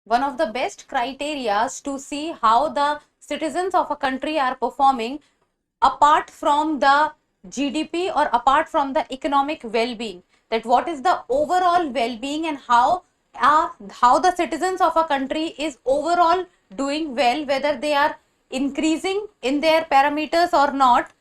one of the best criteria to see how the citizens of a country are performing apart from the GDP or apart from the economic well-being, that what is the overall well-being and how the citizens of a country is overall doing well, whether they are increasing in their parameters or not.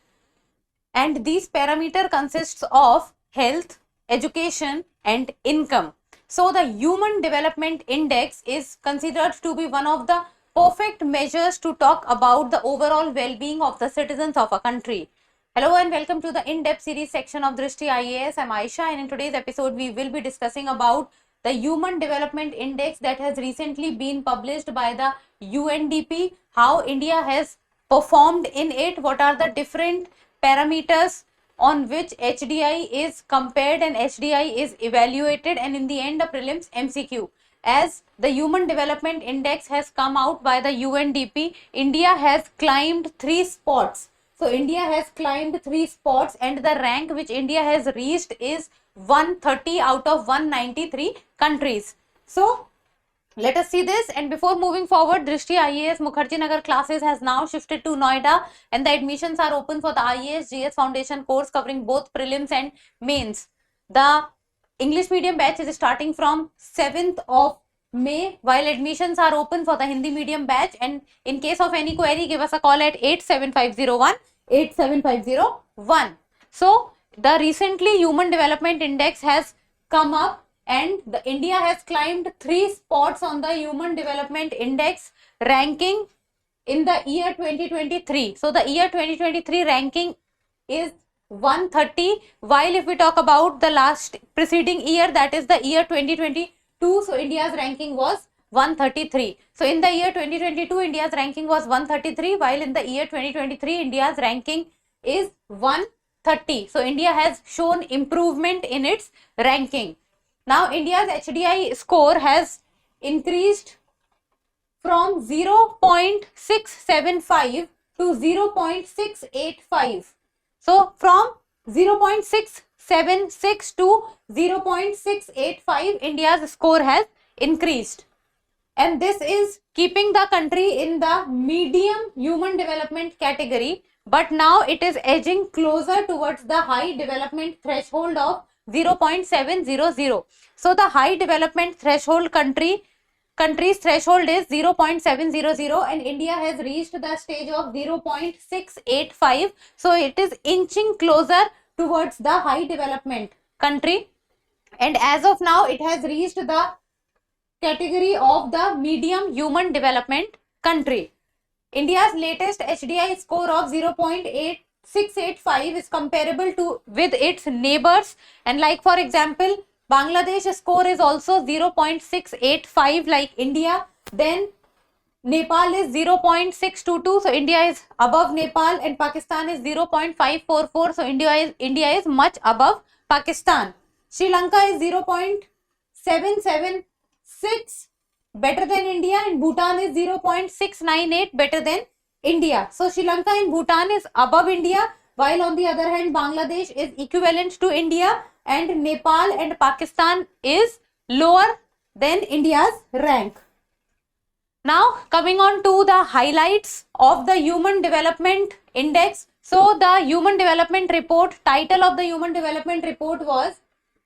And these parameter consists of health, education and income. So the Human Development Index is considered to be one of the perfect measures to talk about the overall well-being of the citizens of a country. Hello and welcome to the in-depth series section of Drishti IAS. I'm Aisha, and in today's episode we will be discussing about the Human Development Index that has recently been published by the UNDP, how India has performed in it, what are the different parameters on which HDI is compared and HDI is evaluated, and in the end a prelims MCQ. As the Human Development Index has come out by the UNDP, India has climbed 3 spots. So India has climbed 3 spots and the rank which India has reached is 130 out of 193 countries. So let us see this, and before moving forward, Drishti IAS Mukherjee Nagar classes has now shifted to Noida and the admissions are open for the IAS GS Foundation course covering both prelims and mains. The English medium batch is starting from 7th of May, while admissions are open for the Hindi medium batch, and in case of any query, give us a call at 87501 87501. So the recently Human Development Index has come up and the India has climbed 3 spots on the Human Development Index ranking in the year 2023. So the year 2023 ranking is 130, while if we talk about the last preceding year, that is the year 2022, so India's ranking was 133. So in the year 2022 India's ranking was 133, while in the year 2023 India's ranking is 130. So India has shown improvement in its ranking. Now India's HDI score has increased from 0.675 to 0.685. So from 0.676 to 0.685, India's score has increased. And this is keeping the country in the medium human development category, but now it is edging closer towards the high development threshold of 0.700. So the high development threshold country's threshold is 0.700 and India has reached the stage of 0.685. So it is inching closer towards the high development country, and as of now it has reached the category of the medium human development country. India's latest HDI score of 0.8685 is comparable to with its neighbors, and like for example Bangladesh score is also 0.685 like India, then Nepal is 0.622, so India is above Nepal, and Pakistan is 0.544, so India is much above Pakistan. Sri Lanka is 0.776 better than India, and Bhutan is 0.698 better than India. So Sri Lanka and Bhutan is above India, while on the other hand Bangladesh is equivalent to India and Nepal and Pakistan is lower than India's rank. Now coming on to the highlights of the Human Development Index. So the Human Development Report, title of the Human Development Report was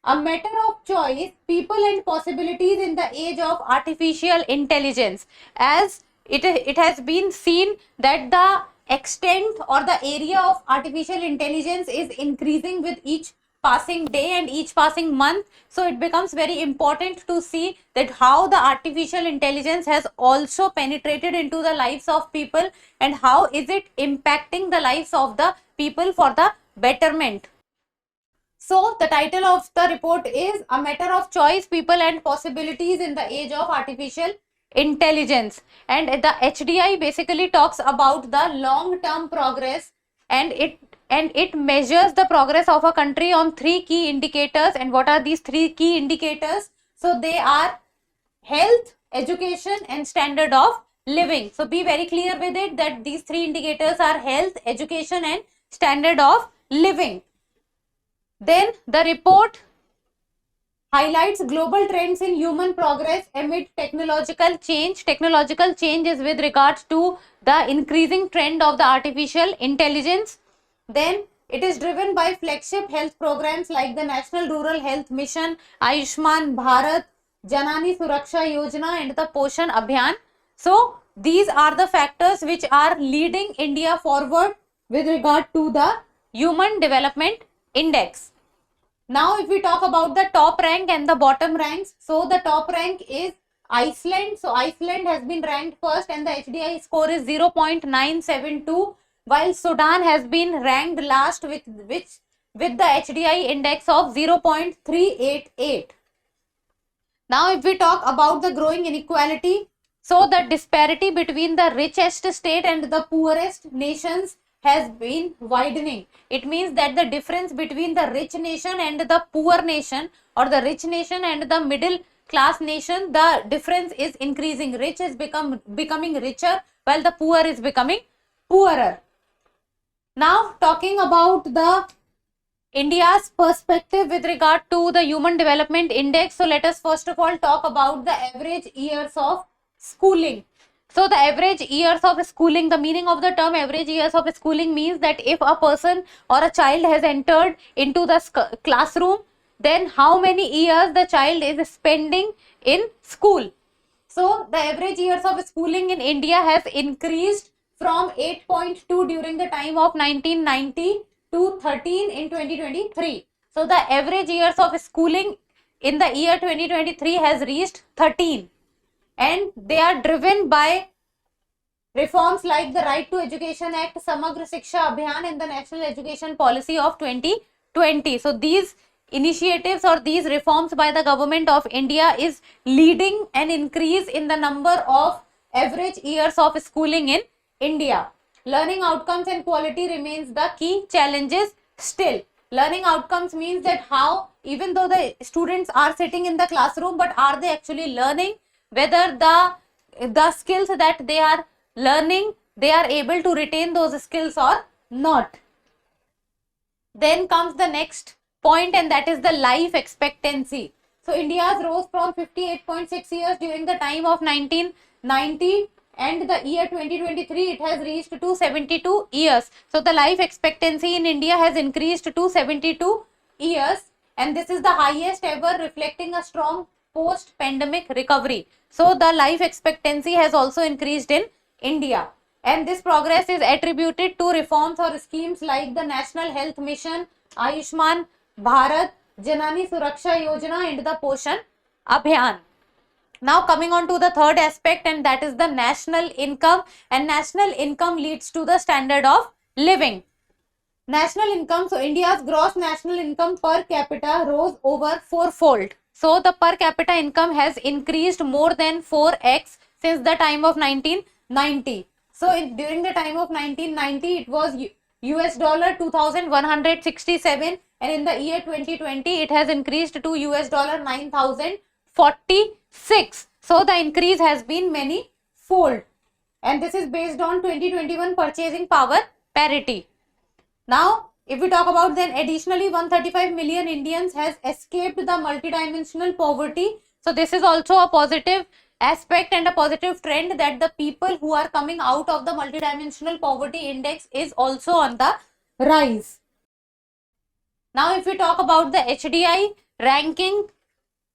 A Matter of Choice, People and Possibilities in the Age of Artificial Intelligence. As it has been seen that the extent or the area of artificial intelligence is increasing with each passing day and each passing month. So it becomes very important to see that how the artificial intelligence has also penetrated into the lives of people and how is it impacting the lives of the people for the betterment. So the title of the report is A Matter of Choice, People and Possibilities in the Age of Artificial Intelligence, and the HDI basically talks about the long-term progress, and it measures the progress of a country on 3 key indicators. And what are these 3 key indicators? So they are health, education and standard of living. So be very clear with it that these 3 indicators are health, education and standard of living. Then the report highlights global trends in human progress amid technological change. Technological change is with regards to the increasing trend of the artificial intelligence. Then it is driven by flagship health programs like the National Rural Health Mission, Ayushman Bharat, Janani Suraksha Yojana and the Poshan Abhiyan. So these are the factors which are leading India forward with regard to the Human Development Index. Now if we talk about the top rank and the bottom ranks, so the top rank is Iceland. So Iceland has been ranked first and the HDI score is 0.972, while Sudan has been ranked last with the HDI index of 0.388. Now if we talk about the growing inequality, so the disparity between the richest state and the poorest nations has been widening. It means that the difference between the rich nation and the poor nation, or the rich nation and the middle class nation, the difference is increasing. Rich is becoming richer while the poor is becoming poorer. Now talking about the India's perspective with regard to the Human Development Index. So let us first of all talk about the average years of schooling. So the average years of schooling, the meaning of the term average years of schooling means that if a person or a child has entered into the classroom, then how many years the child is spending in school. So the average years of schooling in India has increased from 8.2 during the time of 1990 to 13 in 2023. So the average years of schooling in the year 2023 has reached 13. And they are driven by reforms like the Right to Education Act, Samagra Shiksha Abhiyan and the National Education Policy of 2020. So these initiatives or these reforms by the government of India is leading an increase in the number of average years of schooling in India. Learning outcomes and quality remains the key challenges still. Learning outcomes means that how, even though the students are sitting in the classroom, but are they actually learning? Whether the skills that they are learning, they are able to retain those skills or not. Then comes the next point, and that is the life expectancy. So India's rose from 58.6 years during the time of 1990 and the year 2023 it has reached to 72 years. So the life expectancy in India has increased to 72 years, and this is the highest ever, reflecting a strong post-pandemic recovery. So the life expectancy has also increased in India, and this progress is attributed to reforms or schemes like the National Health Mission, Ayushman Bharat, Janani Suraksha Yojana and the Poshan Abhiyan. Now coming on to the third aspect, and that is the national income, and national income leads to the standard of living. National income, so India's gross national income per capita rose over fourfold. So the per capita income has increased more than 4x since the time of 1990. So during the time of 1990 it was US dollar 2167, and in the year 2020 it has increased to US dollar 9046. So the increase has been many fold, and this is based on 2021 purchasing power parity. Now if we talk about, then additionally 135 million Indians has escaped the multidimensional poverty. So this is also a positive aspect and a positive trend, that the people who are coming out of the multidimensional poverty index is also on the rise. Now if we talk about the HDI ranking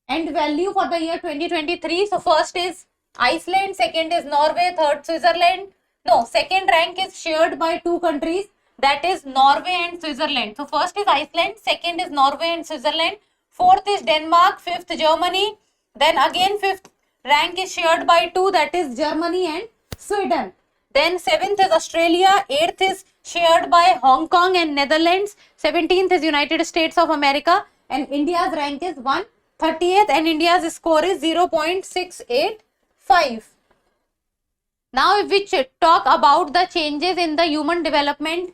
and value for the year 2023, so first is Iceland, second is Norway, third Switzerland. No, second rank is shared by two countries, that is Norway and Switzerland. So first is Iceland, second is Norway and Switzerland, fourth is Denmark, fifth Germany, then again fifth rank is shared by two, that is Germany and Sweden. Then seventh is Australia, eighth is shared by Hong Kong and Netherlands, 17th is United States of America, and India's rank is 130th, and India's score is 0.685. Now if we talk about the changes in the Human Development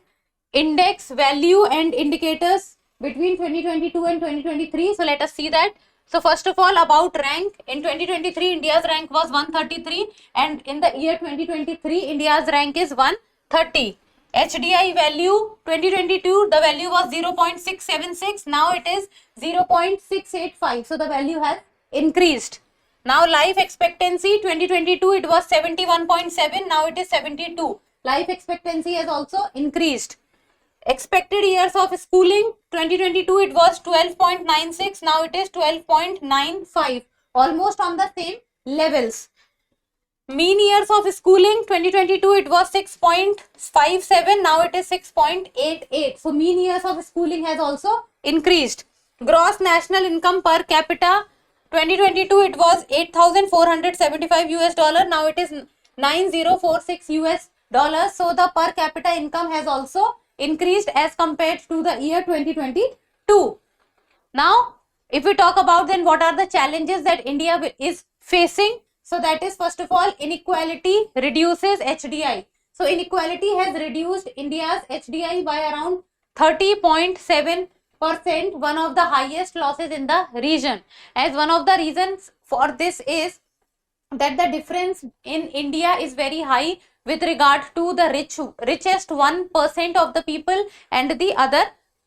Index value and indicators between 2022 and 2023, so let us see that. So first of all, about rank, in 2023 India's rank was 133, and in the year 2023 India's rank is 130. HDI value 2022, the value was 0.676. Now it is 0.685. So the value has increased. Now life expectancy 2022 it was 71.7. Now it is 72. Life expectancy has also increased. Expected years of schooling 2022 it was 12.96. Now it is 12.95. Almost on the same levels. Mean years of schooling 2022 it was 6.57. Now it is 6.88. So mean years of schooling has also increased. Gross national income per capita 2022 it was 8,475 US dollar. Now it is 9046 US dollars. So the per capita income has also increased as compared to the year 2022. Now if we talk about then what are the challenges that India is facing. So that is first of all inequality reduces HDI. So inequality has reduced India's HDI by around 30.7%, one of the highest losses in the region. As one of the reasons for this is that the difference in India is very high with regard to the richest 1% of the people and the other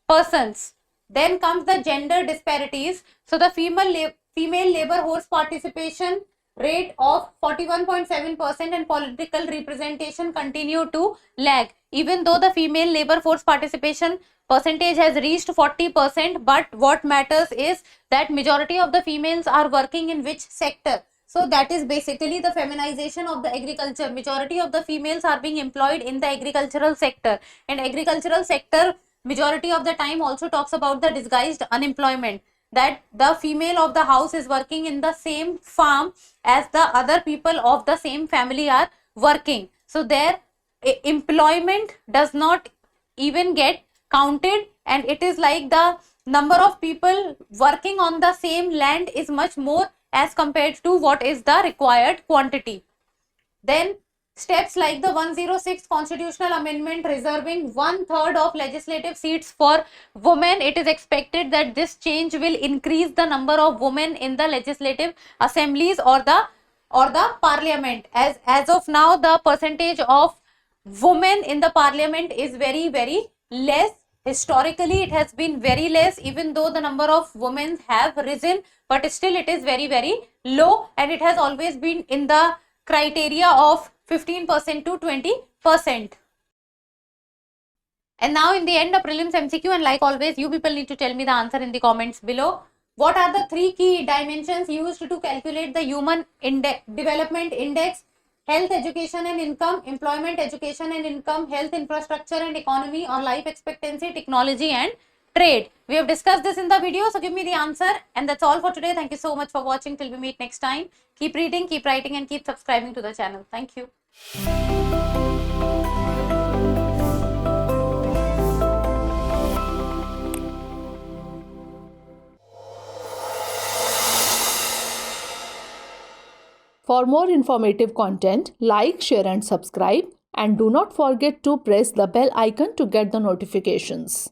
persons. Then comes the gender disparities. So the female labor force participation rate of 41.7% and political representation continue to lag. Even though the female labor force participation percentage has reached 40%, but what matters is that majority of the females are working in which sector. So that is basically the feminization of the agriculture. Majority of the females are being employed in the agricultural sector, and agricultural sector majority of the time also talks about the disguised unemployment, that the female of the house is working in the same farm as the other people of the same family are working. So their employment does not even get counted, and it is like the number of people working on the same land is much more as compared to what is the required quantity. Then steps like the 106 constitutional amendment reserving 1/3 of legislative seats for women. It is expected that this change will increase the number of women in the legislative assemblies or the parliament. As of now, the percentage of women in the parliament is very, very less. Historically, it has been very less, even though the number of women have risen, but still it is very, very low, and it has always been in the criteria of 15% to 20%. And now in the end of prelims MCQ, and like always, you people need to tell me the answer in the comments below. What are the 3 key dimensions used to calculate the human development index? Health, education and income, employment, education and income, health, infrastructure and economy, or life expectancy, technology and trade. We have discussed this in the video, so give me the answer. And that's all for today. Thank you so much for watching. Till we meet next time. Keep reading, keep writing and keep subscribing to the channel. Thank you. For more informative content, like, share and subscribe, and do not forget to press the bell icon to get the notifications.